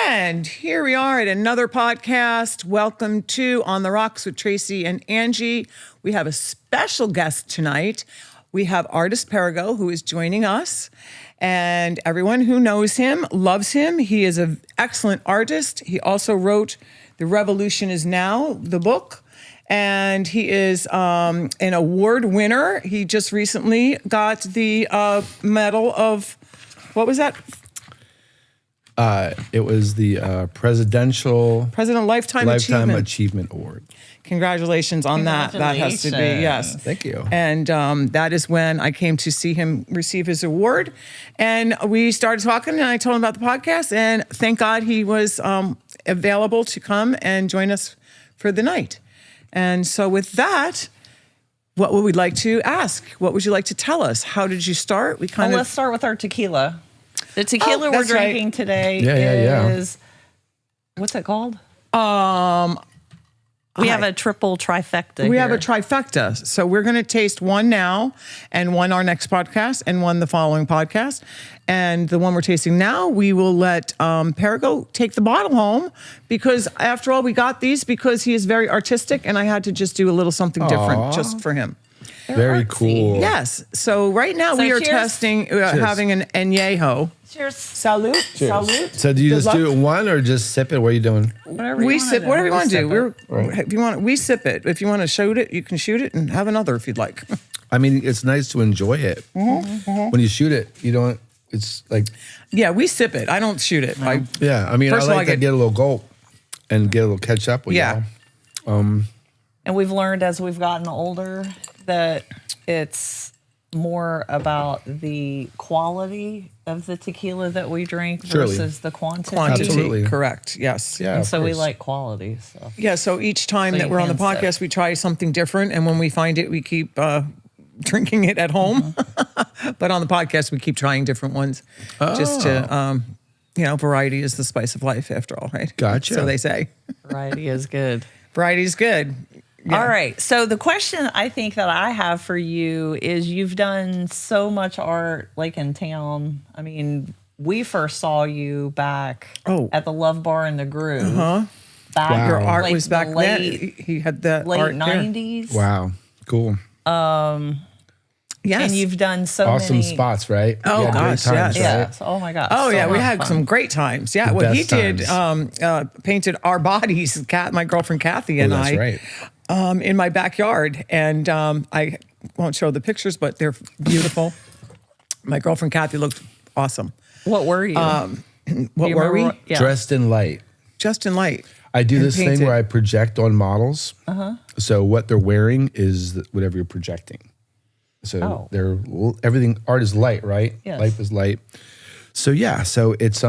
And here we are at another podcast. Welcome to On the Rocks with Tracy and Angie. We have a special guest tonight. We have artist Perego, who is joining us. And everyone who knows him loves him. He is an excellent artist. He also wrote The Revolution Is Now, the book. And he is an award winner. He just recently got the medal of, what was that? It was the President Lifetime Achievement Award. Congratulations on that. That has to be, yes. Thank you. And that is when I came to see him receive his award. And we started talking, and I told him about the podcast. And thank God he was available to come and join us for the night. And so with that, what would we like to ask? What would you like to tell us? How did you start? Let's start with our tequila. The tequila we're drinking today is, what's it called? We have a triple trifecta. We have a trifecta. So we're going to taste one now and one our next podcast and one the following podcast. And the one we're tasting now, we will let Perego take the bottle home because after all, we got these because he is very artistic and I had to just do a little something different just for him. Very cool. Yes. So right now we are testing, having an añejo. Cheers. Salute. Cheers. Salute. So do you just do it one or just sip it? What are you doing? Whatever we sip whatever you want to do. Right. If you want, we sip it. If you want to shoot it, you can shoot it and have another if you'd like. I mean, it's nice to enjoy it. When you shoot it, you don't. It's like we sip it. I don't shoot it. I mean, I like to get a little gulp and get a little catch up with y'all. And we've learned as we've gotten older that it's more about the quality of the tequila that we drink versus the quantity. Absolutely. Correct. Yes. Yeah. And so we like quality. So. Yeah. So each time that we're on the podcast, we try something different. And when we find it, we keep drinking it at home. But on the podcast, we keep trying different ones just to, variety is the spice of life after all, right? Gotcha. So they say. Variety is good. Variety is good. Yeah. All right. So the question I think that I have for you is you've done so much art like in town. I mean, we first saw you back at the Love Bar in the Groove. Back Your art like was back then. He had the late art 90s. There. Wow. Cool. Yes. And you've done so awesome many spots, right? Oh, gosh, times, yes. Oh, my gosh. Oh, so yeah. We had fun. some great times. Yeah. Well, he did painted our bodies, my girlfriend Kathy and that's I. Right. In my backyard. And I won't show the pictures, but they're beautiful. My girlfriend Kathy looked awesome. What were you? What were we? Yeah. Dressed in light. Just in light. I do this thing where I project on models. So what they're wearing is whatever you're projecting. So everything, art is light, right? Yes. Life is light. So yeah, so it's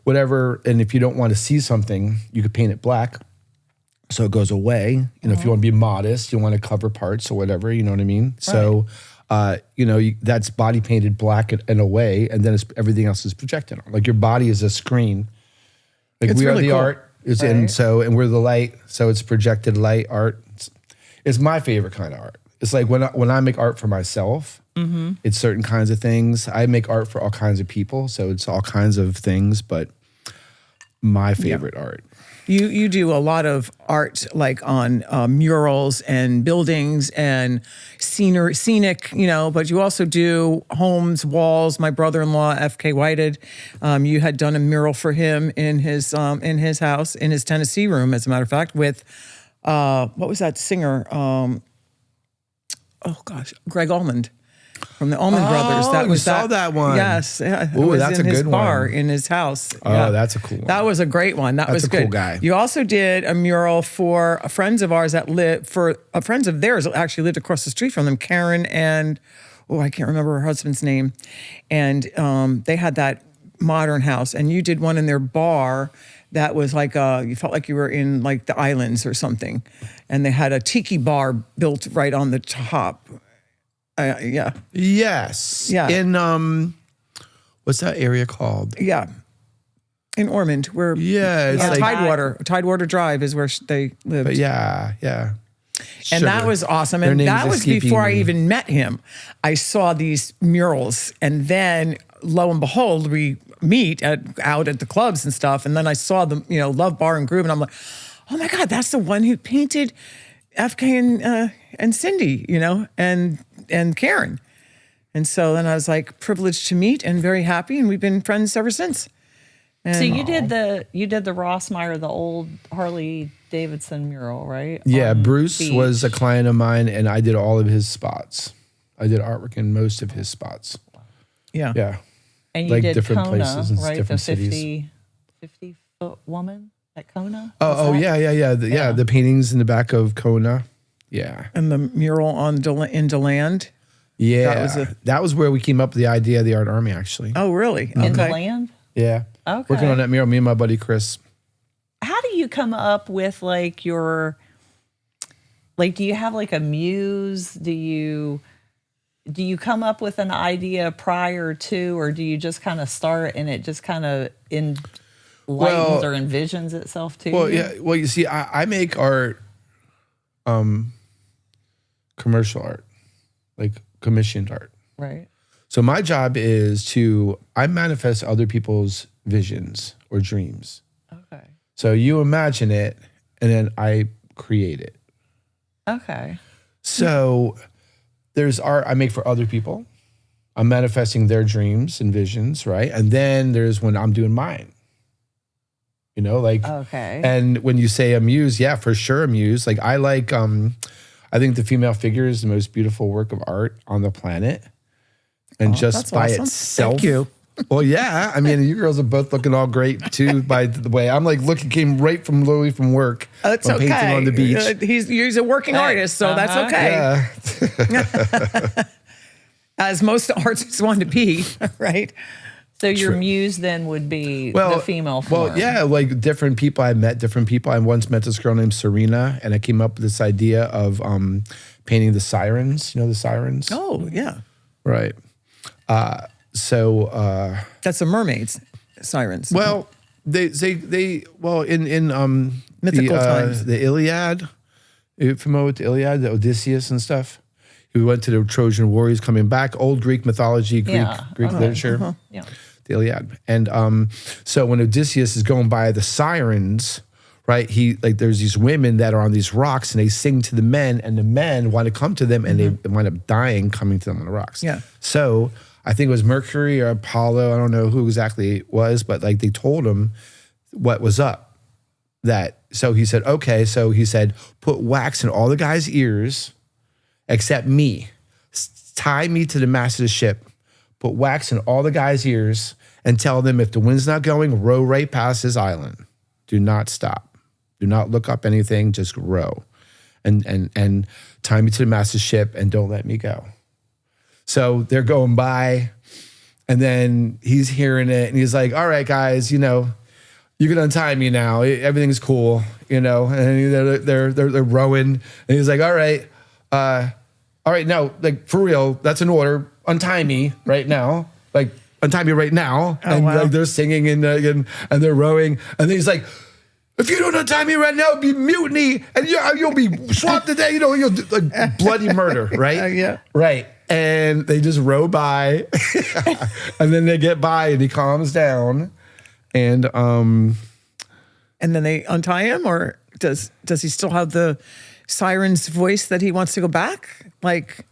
whatever, and if you don't want to see something, you could paint it black. So it goes away. If you want to be modest, you want to cover parts or whatever, you know what I mean? Right. So, that's body painted black in a way, and then everything else is projected on. Like your body is a screen. Like we really are the cool. art, and we're the light. So it's projected light art. It's my favorite kind of art. It's like when I make art for myself, it's certain kinds of things. I make art for all kinds of people, so it's all kinds of things, but my favorite art. You do a lot of art like on murals and buildings and scenic, but you also do homes, walls. My brother-in-law, F.K. Whited, you had done a mural for him in his house, in his Tennessee room, as a matter of fact, with, what was that singer? Greg Almond. From the Allman Brothers. That was saw that one. Yes. It Ooh, was that's in a his good bar one. in his house. Oh, that's a cool one. That was a great one. That was a good. cool guy. You also did a mural for friends of ours friends of theirs that actually lived across the street from them, Karen and, I can't remember her husband's name. And they had that modern house. And you did one in their bar that was like you felt like you were in like the islands or something. And they had a tiki bar built right on the top. Yeah. Yes. Yeah. In what's that area called? Yeah. In Ormond, where it's like Tidewater Drive is where they lived. But yeah. And that was awesome. And that was before I even met him. I saw these murals, and then lo and behold, we meet out at the clubs and stuff. And then I saw the, Love Bar and Groove, and I'm like, oh my God, that's the one who painted FK and Cindy, and Karen. And so then I was like privileged to meet and very happy, and we've been friends ever since. And so you did the Rossmeyer, the old Harley Davidson mural, right? Yeah, On Bruce Beach. was a client of mine, and I did all of his spots. I did artwork in most of his spots. Yeah. Yeah. And you like did different Kona, places and right? different The 50 50-foot woman at Kona? Oh, yeah. The paintings in the back of Kona. Yeah. And the mural in DeLand. Yeah. That was where we came up with the idea of the Art Army, actually. Oh, really? In the Okay. land? Yeah. Okay. Working on that mural, me and my buddy Chris. How do you come up with like your, like, do you have like a muse? Do you come up with an idea prior to, or do you just kind of start and it just kind of enlightens or envisions itself to Well, you? yeah. Well, you see, I make art, commercial art, like commissioned art. Right. So my job is I manifest other people's visions or dreams. Okay. So you imagine it, and then I create it. Okay. So there's art I make for other people. I'm manifesting their dreams and visions, right? And then there's when I'm doing mine. Okay. And when you say a muse, yeah, for sure a muse. Like I think the female figure is the most beautiful work of art on the planet. And just that's by awesome. itself. Thank you. Well, yeah. I mean, you girls are both looking all great too. By the way, I'm like came literally from work. That's from okay. Painting on the beach. He's a working artist, so that's okay. Yeah. As most artists want to be, right? So your True. muse then would be the female form. Well, yeah, like different people. I met different people. I once met this girl named Serena, and I came up with this idea of painting the sirens. You know the sirens? Oh, yeah. Right. That's the mermaids, sirens. Well, they in Mythical times. The Iliad. Are you familiar with the Iliad, the Odysseus and stuff? He went to the Trojan War. He's coming back. Old Greek mythology, Greek literature. Yeah. The Iliad. And so when Odysseus is going by the sirens, right? There's these women that are on these rocks and they sing to the men, and the men want to come to them, and they wind up dying coming to them on the rocks. Yeah. So I think it was Mercury or Apollo. I don't know who exactly it was, but like they told him what was up. So he said, okay. So he said, put wax in all the guys' ears except me. Tie me to the mast of the ship. Put wax in all the guys' ears and tell them if the wind's not going, row right past this island. Do not stop. Do not look up anything. Just row. And tie me to the mast of the ship and don't let me go. So they're going by, and then he's hearing it, and he's like, all right, guys, you can untie me now. Everything's cool, and they're rowing, and he's like, all right, no, like for real, that's an order. Untie me right now, like untie me right now. And wow. like they're singing and they're rowing, and then he's like, if you don't untie me right now, it'll be mutiny, and you'll be swamped to death. You'll do like bloody murder, right? Yeah, right. And they just row by, and then they get by, and he calms down, and then they untie him, or does he still have the siren's voice that he wants to go back? Like,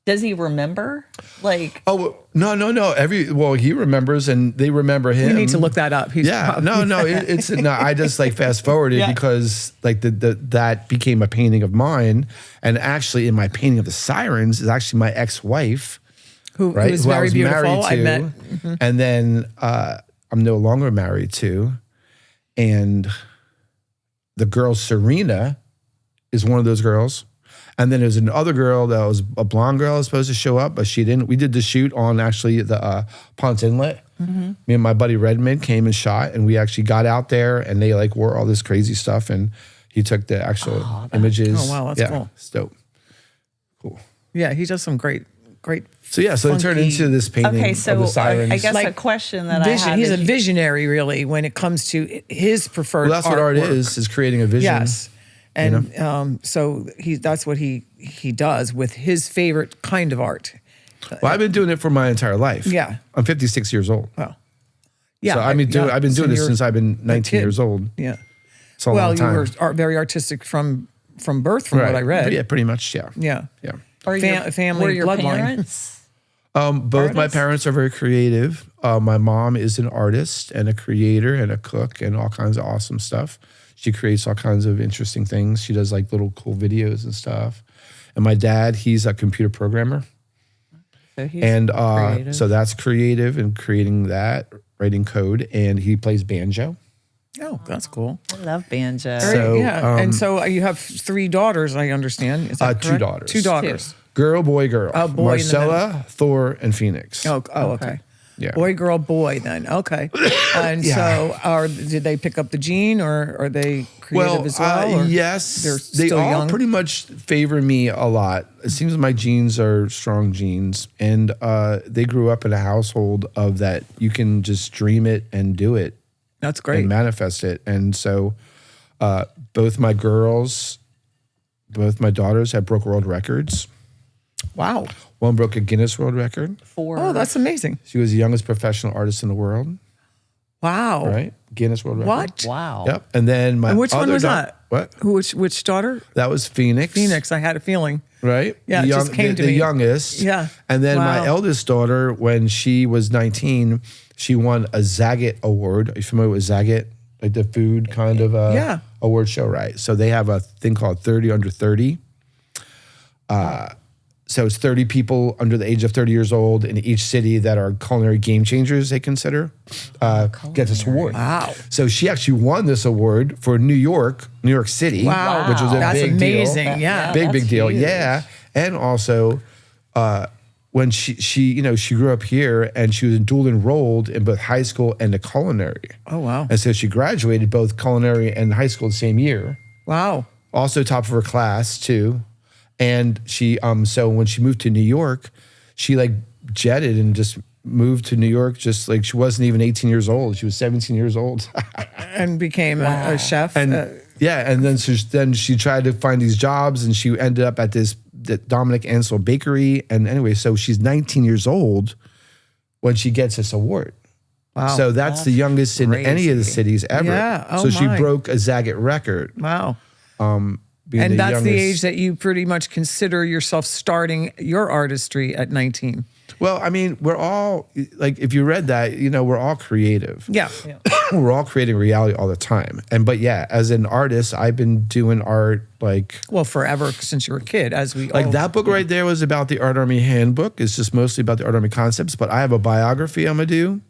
does he remember? Like, oh no, he remembers, and they remember him. We need to look that up. It's no. I just like fast forwarded because like that became a painting of mine, and actually in my painting of the sirens is actually my ex-wife, who is very beautiful. I met, and then I'm no longer married to, and the girl Serena is one of those girls. And then there's another girl that was a blonde girl that was supposed to show up, but she didn't. We did the shoot on actually the Ponce Inlet. Me and my buddy Redmond came and shot, and we actually got out there, and they like wore all this crazy stuff, and he took the actual images. Oh wow, that's cool. It's dope. Cool. Yeah, he does some great. So yeah, so it turned into this painting okay, so of the sirens. I guess a question that I have He's a is visionary, really, when it comes to his preferred. Well, that's what art is creating a vision. Yes. And so that's what he does with his favorite kind of art. Well, I've been doing it for my entire life. Yeah. I'm 56 years old. Well, Yeah, So I've been doing this since I've been 19 years old. Yeah. It's a long time. You were very artistic from birth, from what I read. Yeah, pretty much. Yeah. Yeah. Yeah. Family were your bloodline. parents? Both my parents are very creative. My mom is an artist and a creator and a cook and all kinds of awesome stuff. She creates all kinds of interesting things. She does like little cool videos and stuff. And my dad, he's a computer programmer. So he's And creative. so that's creative and creating that, writing code. And he plays banjo. Oh, that's cool. I love banjo. So, and so you have 3 daughters, I understand. Is that 2 correct? daughters. 2 daugers. Girl, boy, girl. Oh, boy in the Marcella, Thor, and Phoenix. Oh, okay. Yeah. Boy, girl, boy. Then okay. And so, did they pick up the gene, or are they creative as well? Or yes, they're they still all young? pretty much favor me a lot. It seems my genes are strong genes, and they grew up in a household of that. You can just dream it and do it. That's great. And manifest it. And so, both my daughters have broke world records. Wow. One broke a Guinness World Record. Oh, that's amazing. She was the youngest professional artist in the world. Wow. Right? Guinness World Record. What? Wow. Yep. And then my And which one other was that? What? Which daughter? That was Phoenix. Phoenix. I had a feeling. Right? Yeah, it just came to the me. youngest. Yeah. And then my Wow. eldest daughter, when she was 19, she won a Zagat Award. Are you familiar with Zagat? Like the food kind of award show, right? So they have a thing called 30 Under 30. So it's 30 people under the age of 30 years old in each city that are culinary game changers, they consider, get this award. Wow. So she actually won this award for New York City, Wow. which was a That's big amazing. deal. Yeah. Big That's deal. huge. Yeah. And also, when she grew up here and she was dual enrolled in both high school and the culinary. Oh, wow. And so she graduated both culinary and high school the same year. Wow. Also top of her class too. And she, so when she moved to New York, she like jetted and just moved to New York. Just like she wasn't even 18 years old. She was 17 years old. And became a chef. And and then she tried to find these jobs and she ended up at the Dominic Ansel Bakery. And anyway, so she's 19 years old when she gets this award. Wow. So that's the youngest in any of the cities ever. Yeah. Oh, so she my. broke a Zagat record. Wow. Being And that's the youngest. age that you pretty much consider yourself starting your artistry at 19. Well, I mean, we're all like, if you read that, we're all creative. Yeah. We're all creating reality all the time. But yeah, as an artist, I've been doing art like Well, forever since you were a kid, as we all. that book right there was about the Art Army handbook. It's just mostly about the Art Army concepts. But I have a biography I'm gonna do,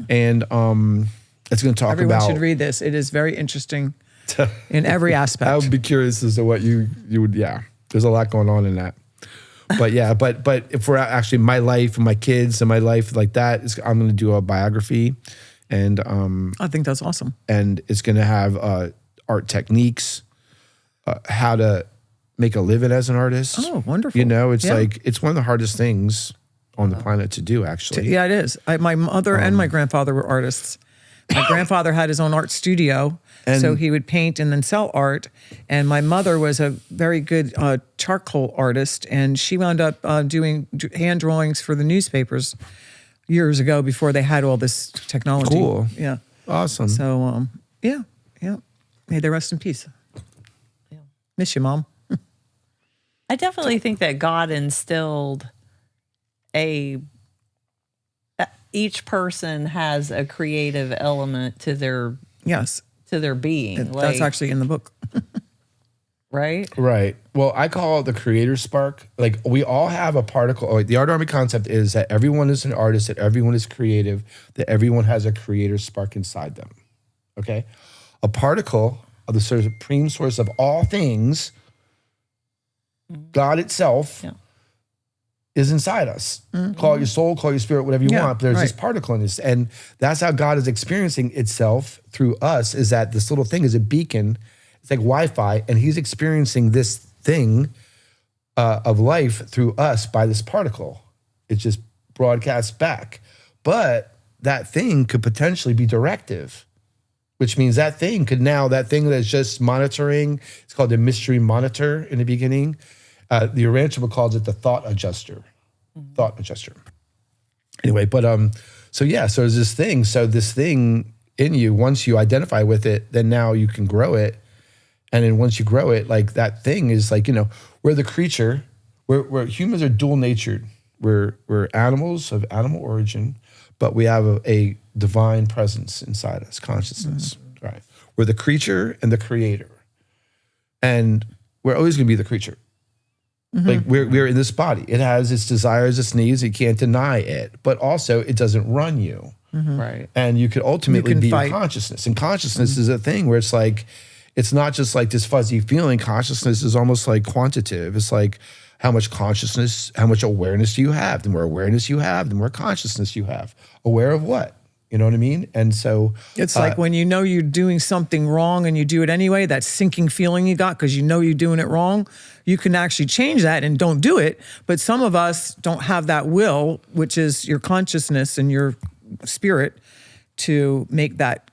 and it's gonna talk Everyone about. should read this. It is very interesting in every aspect. I would be curious as to what you would. Yeah, there's a lot going on in that. But yeah, but if we're actually my life and my kids and my life like that, I'm going to do a biography, and I think that's awesome. and it's going to have art techniques, how to make a living as an artist. Oh, wonderful. It's Yeah. like it's one of the hardest things on the planet to do. Actually, Yeah, it is. My mother and my grandfather were artists. My grandfather had his own art studio, so he would paint and then sell art. And my mother was a very good charcoal artist, and she wound up doing hand drawings for the newspapers years ago before they had all this technology. Cool. Yeah. awesome. So, yeah. May they rest in peace. Miss you, Mom. I definitely think that God instilled each person has a creative element to their Yes. being. That's actually in the book. right. Right. Well, I call it the creator spark. Like we all have a particle. Like the Art Army concept is that everyone is an artist, that everyone is creative, that everyone has a creator spark inside them. Okay. A particle of the supreme source of all things, God itself, is inside us. Call it your soul, call it your spirit, whatever you want. But there's this particle in this. And that's how God is experiencing itself through us, is that this little thing is a beacon. It's like Wi-Fi, and he's experiencing this thing of life through us by this particle. It just broadcasts back. But that thing could potentially be directive, which means that thing that's just monitoring, it's called the mystery monitor in the beginning. The Urantia calls it the thought adjuster. Thought adjuster. Anyway, but So there's this thing. So this thing in you, once you identify with it, then now you can grow it. And then once you grow it, like that thing is like, we're the creature. We're humans are dual natured. We're animals of animal origin, but we have a divine presence inside us, consciousness. Right. We're the creature and the creator. And we're always going to be the creature. Like we're in this body. It has its desires, its needs. You can't deny it. But also it doesn't run you. Right. And you could ultimately be fight. your consciousness. And consciousness is a thing where it's like, it's not just like this fuzzy feeling. Consciousness is almost like quantitative. It's like how much consciousness, how much awareness do you have? The more awareness you have, the more consciousness you have. Aware of what? You know what I mean? And so it's like when you know you're doing something wrong and you do it anyway, that sinking feeling you got because you know you're doing it wrong, you can actually change that and don't do it. But some of us don't have that will, which is your consciousness and your spirit, to make that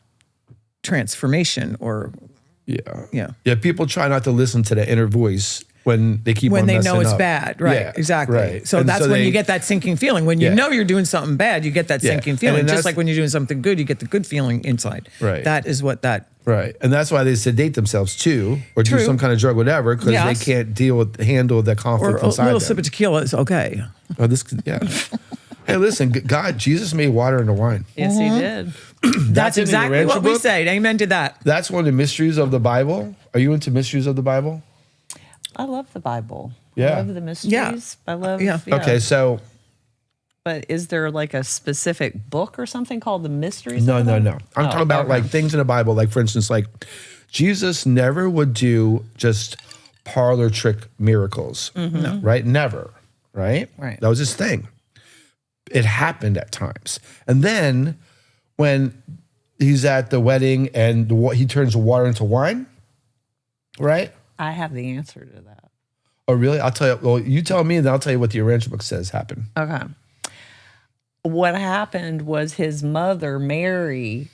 transformation or yeah. People try not to listen to the inner voice when they keep when on they messing know it's up. bad, right? Yeah, exactly. right. So And that's so when they- you get that sinking feeling. When you know you're doing something bad, you get that sinking And feeling. then Just that's- like when you're doing something good, you get the good feeling inside. Right. That is what that. Right. And that's why they sedate themselves too, or do True. some kind of drug, whatever, because Yes. they can't handle the Or conflict a inside little them. sip of tequila is okay. Oh, Hey, listen, Jesus made water into wine. Yes, he did. That's in the exactly Rancher what we book? say. Amen to that. That's one of the mysteries of the Bible. Are you into mysteries of the Bible? I love the Bible. Yeah. I love the mysteries. I love. Yeah. Okay, so But is there like a specific book or something called the mysteries? no. of the Bible? I'm talking about okay. like things in the Bible, like for instance, like Jesus never would do just parlor trick miracles, right? Never, right? Right. That was his thing. It happened at times. And then when he's at the wedding and he turns the water into wine, right? I have the answer to that. Oh, really? I'll tell you. Well, you tell me, and then I'll tell you what the Rancher book says happened. Okay. What happened was his mother, Mary,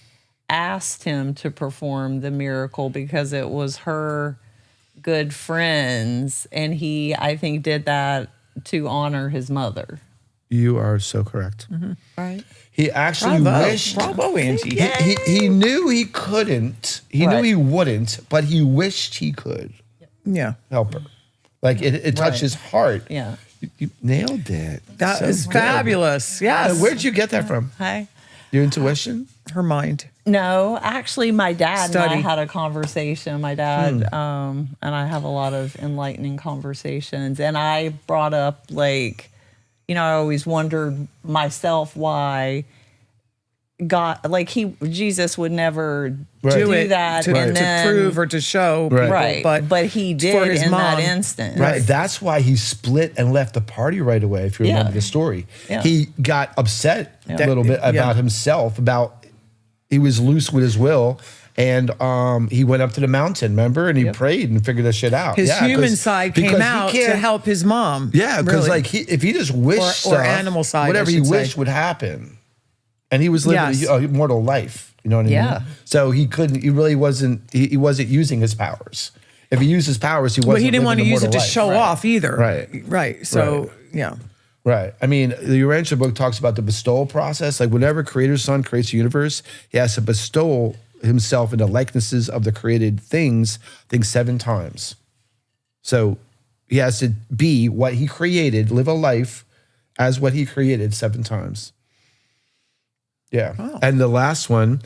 asked him to perform the miracle because it was her good friends. And he, I think, did that to honor his mother. You are so correct. Right. He actually wished. Bravo, Angie. He knew he couldn't. He knew Right. he wouldn't, but he wished he could Yeah. help her. Like it touched his heart. Yeah. You nailed it. That So is good. fabulous. Yes. Where'd you get that from? Hi. Your intuition? Her mind. No, actually, my dad and Study. I had a conversation. My dad and I have a lot of enlightening conversations. And I brought up, like, I always wondered myself why God, like Jesus would never Right. do that to, and to then, prove or to show people, right. But he for did his in that mom. instant. Right. That's why he split and left the party right away, if you remember Yeah. the story. Yeah. He got upset a little bit about himself, he was loose with his will. And he went up to the mountain, remember? And he prayed and figured that shit out. His Yeah, human side because came he out to can't- help his mom. Yeah, because really. like if he just wished Or stuff, animal side, whatever I he should say. wished would happen, and he was living Yes. a immortal life. You know what I Yeah. mean? So he couldn't. He really wasn't. He wasn't using his powers. If he used his powers, he wasn't. But he didn't want to living use it to immortal show life. off either. Right. Right. So, Right. yeah. Right. I mean, the Urantia book talks about the bestowal process. Like whenever Creator's Son creates a universe, he has to bestow himself into likenesses of the created things, I think 7 times. So he has to be what he created, live a life as what he created 7 times. Yeah. Wow. And the last one,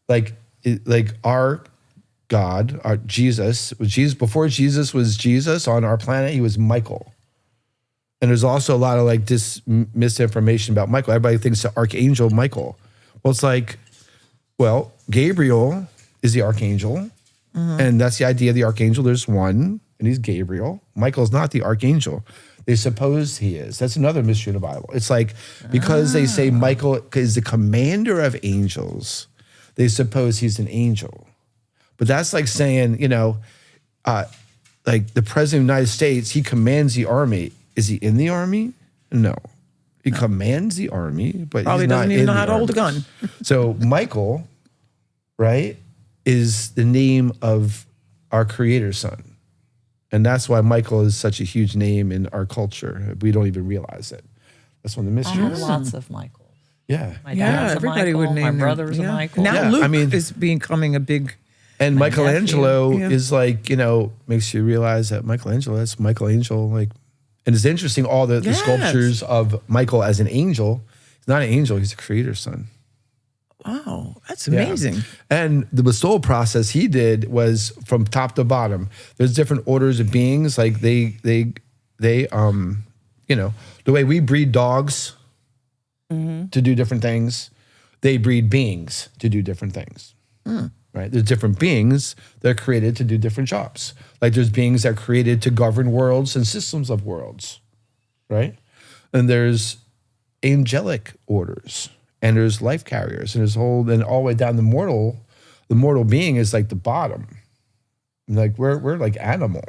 like our God, our Jesus, before Jesus was Jesus on our planet, he was Michael. And there's also a lot of like this misinformation about Michael. Everybody thinks the archangel Michael. Well, it's like, well, Gabriel is the archangel, and that's the idea of the archangel. There's one, and he's Gabriel. Michael's not the archangel. They suppose he is. That's another mystery in the Bible. It's like because they say Michael is the commander of angels, they suppose he's an angel. But that's like saying, like the president of the United States, he commands the army. Is he in the army? No. He commands the army, but Probably he's not doesn't even in know the how to hold a army. gun. So Michael, right, is the name of our Creator's Son. And that's why Michael is such a huge name in our culture. We don't even realize it. That's one of the I have mysteries. lots of Michaels. Yeah. My dad's a everybody Michael, would name my them. brother's a Yeah. Michael. Now Yeah, Luke I mean- is becoming a big. And Michelangelo nephew. is like, makes you realize that Michelangelo, that's Michelangelo. Like, and it's interesting, all the Yes. sculptures of Michael as an angel. He's not an angel, he's a creator's son. Wow, that's Yeah. amazing. And the bestowal process he did was from top to bottom. There's different orders of beings. Like the way we breed dogs to do different things, they breed beings to do different things. Right? There's different beings that are created to do different jobs. Like there's beings that are created to govern worlds and systems of worlds. Right? And there's angelic orders. And there's life carriers, and there's all the way down the mortal being is like the bottom. Like we're like animal.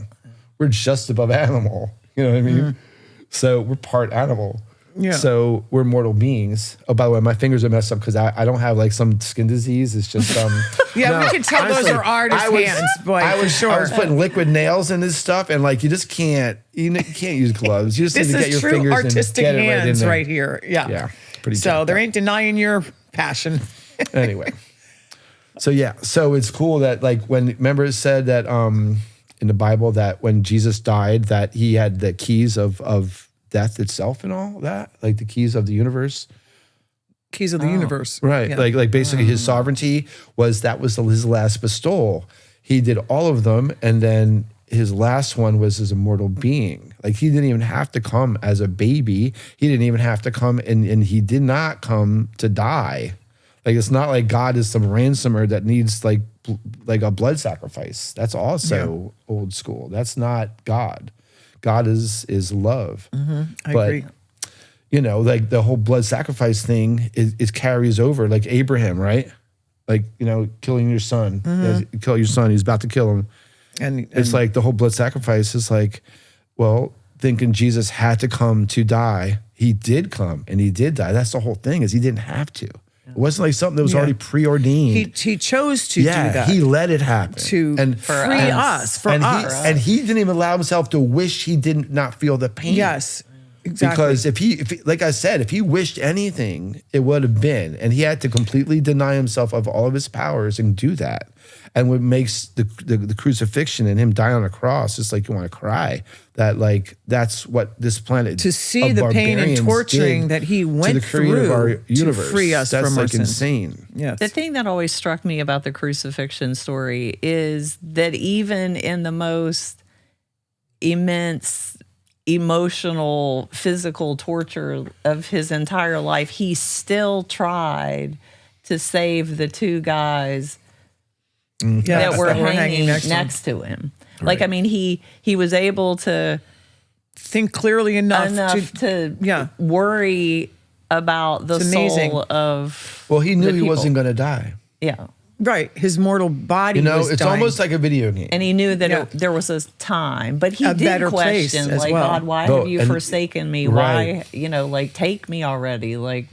We're just above animal. You know what I mean? So we're part animal. Yeah. So we're mortal beings. Oh, by the way, my fingers are messed up because I don't have like some skin disease. It's just Yeah, no, we can tell honestly, those are artist hands, boy, for sure. I was putting liquid nails in this stuff, and like you just can't can't use gloves. You just This need to get is your true fingers artistic and get it hands right in there. right here. Yeah. Yeah. Pretty So jacked there up. ain't denying your passion. Anyway, so it's cool that like when remember it said that in the Bible that when Jesus died that he had the keys of death itself and all that, like the keys of the universe. Keys of the universe. Right. Yeah. Like basically his sovereignty was his last bestowal. He did all of them, and then his last one was as a mortal being. Like he didn't even have to come as a baby. He didn't even have to come and he did not come to die. Like it's not like God is some ransomer that needs like a blood sacrifice. That's also old school. That's not God. God is love. I agree. Like the whole blood sacrifice thing is carries over. Like Abraham, right? Like, killing your son. Kill your son. He's about to kill him. And It's like the whole blood sacrifice is like, well, thinking Jesus had to come to die. He did come and he did die. That's the whole thing is he didn't have to. It wasn't like something that was already preordained. he chose to do that. He let it happen. To free us, and he didn't even allow himself to wish he did not feel the pain. Yes, exactly. Because if he, like I said, if he wished anything, it would have been. And he had to completely deny himself of all of his powers and do that. And what makes the crucifixion and him die on a cross, it's like you want to cry. That like that's what this planet to see the pain and torturing that he went through to free us that's from like our sins. insane. Yes. The thing that always struck me about the crucifixion story is that even in the most immense emotional, physical torture of his entire life, he still tried to save the two guys that were hanging next to him. Right. Like, I mean, he was able to think clearly enough to worry about the soul of Well, he knew the he people. wasn't going to die. Yeah. Right. His mortal body was it's dying. almost like a video game. And he knew that there was a time, but he A did better place question, as like, well. God, why No, have you and- forsaken me? Right. Why, like, take me already, like,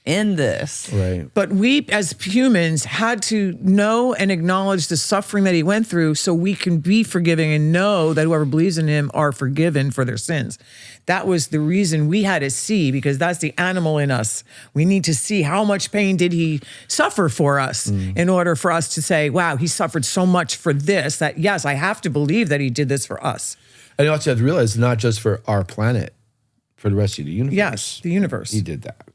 end this. Right. But we, as humans, had to know and acknowledge the suffering that he went through so we can be forgiving and know that whoever believes in him are forgiven for their sins. That was the reason we had to see, because that's the animal in us. We need to see how much pain did he suffer for us in order for us to say, wow, he suffered so much for this that, yes, I have to believe that he did this for us. And you also have to realize it's not just for our planet, for the rest of the universe. Yes, the universe. He did that.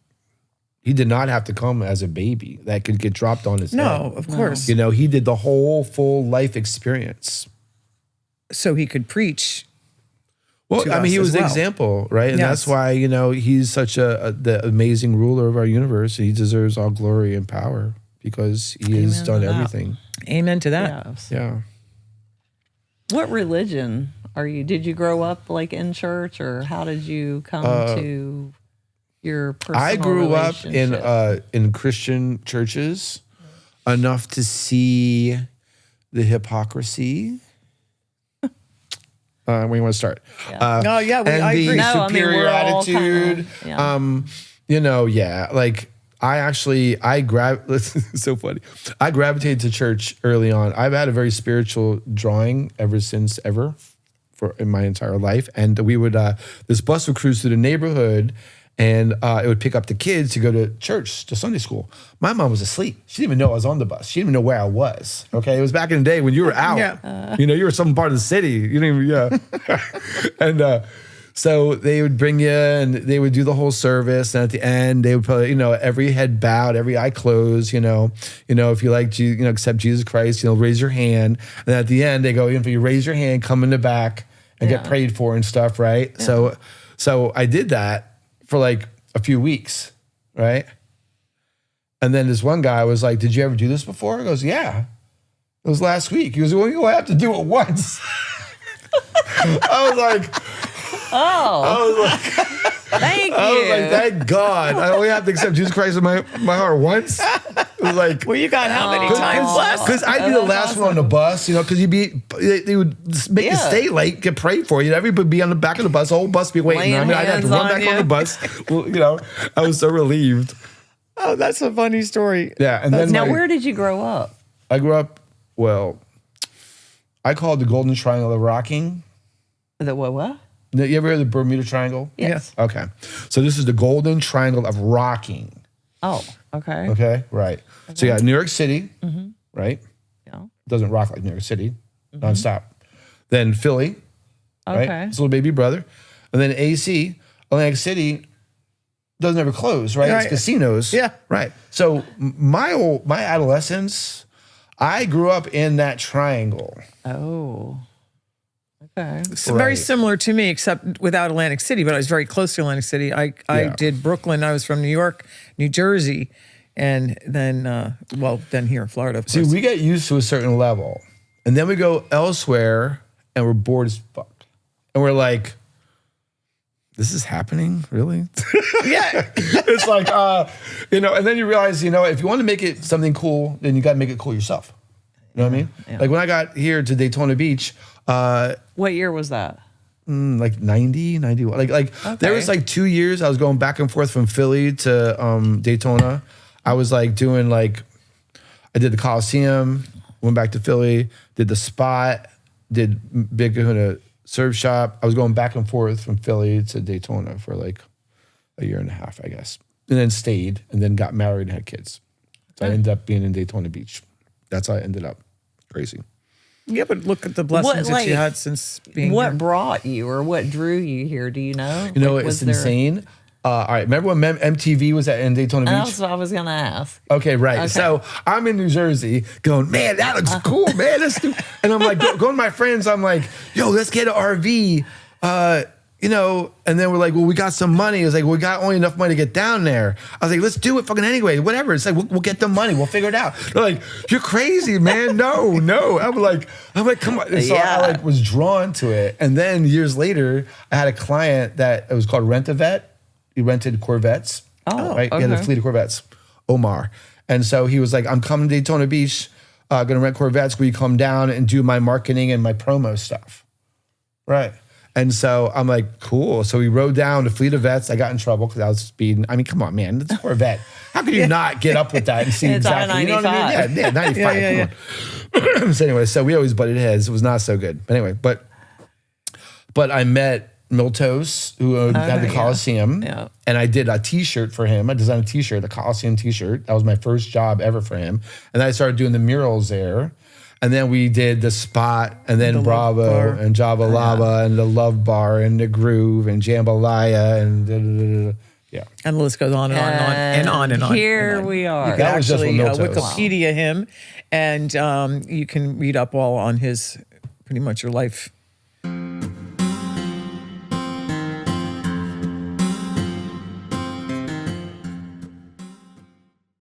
He did not have to come as a baby that could get dropped on his head. No, of course. He did the whole full life experience. So he could preach. Well, to I mean, us he was as the well. example, right? And Yes. that's why, he's such the amazing ruler of our universe. He deserves all glory and power because he has done to that. everything. Amen to that. Yes. Yeah. What religion are you? Did you grow up like in church, or how did you come to your personal I grew up relationship? in Christian churches enough to see the hypocrisy. Where you want to start? Yeah. No, yeah, and I the agree. No, I mean, superior we're all attitude. kinda, Like it's so funny. I gravitated to church early on. I've had a very spiritual drawing ever since in my entire life. And we would, this bus would cruise through the neighborhood, and it would pick up the kids to go to church, to Sunday school. My mom was asleep. She didn't even know I was on the bus. She didn't even know where I was. Okay, it was back in the day when you were out. You were some part of the city. You didn't even, and so they would bring you, and they would do the whole service. And at the end, they would put, every head bowed, every eye closed. If you like, accept Jesus Christ, raise your hand. And at the end, they go, if you raise your hand, come in the back and get prayed for and stuff, right? Yeah. So I did that for like a few weeks, right? And then this one guy was like, "Did you ever do this before?" I goes, "Yeah, it was last week." He goes, "Well, you have to do it once." I was like, thank you. I was like, thank God. I only have to accept Jesus Christ in my heart once. It was like, well, you got how many times left? Because I'd be the last one on the bus, because they would make you stay late, get prayed for you. Everybody would be on the back of the bus, the whole bus be waiting. I'd have to run back on the bus. Well, I was so relieved. Oh, that's a funny story. Yeah. And then now, where did you grow up? I grew up, I call it the Golden Triangle of Rocking. The what? You ever heard of the Bermuda Triangle? Yes. Okay. So this is the Golden Triangle of Rocking. Oh, okay. Okay, right. Okay. So you got New York City, right? Yeah. Doesn't rock like New York City, nonstop. Then Philly, right? It's a little baby brother. And then AC, Atlantic City, doesn't ever close, right? It's casinos. Yeah. Right. So my adolescence, I grew up in that triangle. Oh. Okay. It's very similar to me, except without Atlantic City, but I was very close to Atlantic City. I did Brooklyn. I was from New York, New Jersey, and then, then here in Florida, of course. See, we get used to a certain level, and then we go elsewhere, and we're bored as fuck. And we're like, this is happening? Really? Yeah. It's like, and then you realize, if you want to make it something cool, then you got to make it cool yourself. You know what I mean? Yeah. Like when I got here to Daytona Beach. What year was that? Like 90, 91. Like there was like 2 years I was going back and forth from Philly to Daytona. I was like doing I did the Coliseum, went back to Philly, did the Spot, did Big Kahuna Surf Shop. I was going back and forth from Philly to Daytona for like a year and a half, I guess. And then stayed and then got married and had kids. So I ended up being in Daytona Beach. That's how I ended up. Crazy. Yeah, but look at the blessings that you had since being What here. brought you or what drew you here? Do you know? It's insane. All right, remember when MTV was in Daytona Beach? That's what I was going to ask. Okay, right. Okay. So I'm in New Jersey going, man, that looks cool, man. And I'm like, going to my friends, I'm like, yo, let's get an RV. And then we're like, well, we got some money. It's like, we got only enough money to get down there. I was like, let's do it fucking anyway, whatever. It's like, we'll get the money. We'll figure it out. They're like, you're crazy, man. No. I'm like, come on. And so I was drawn to it. And then years later, I had a client that it was called Rent-A-Vet. He rented Corvettes. Oh, right. He had a fleet of Corvettes, Omar. And so he was like, I'm coming to Daytona Beach, going to rent Corvettes. Will you come down and do my marketing and my promo stuff? Right. And so I'm like, cool. So we rode down the fleet of vets. I got in trouble because I was speeding. I mean, come on, man. It's a Corvette. How could you not get up with that and see it's exactly? You know what I mean? Yeah, 95. Come on. So anyway, so we always butted heads. It was not so good. But anyway, but I met Miltos, who had the Coliseum. Yeah. And I did a T-shirt for him. I designed a T-shirt, a Coliseum T-shirt. That was my first job ever for him. And then I started doing the murals there. And then we did the Spot, and then the Bravo, and Java Lava, and the Love Bar, and the Groove, and Jambalaya, and yeah. And the list goes on and on and on and on and on. Here we are. You can That was just actually with Miltos. Wikipedia him, and you can read up all on his, pretty much your life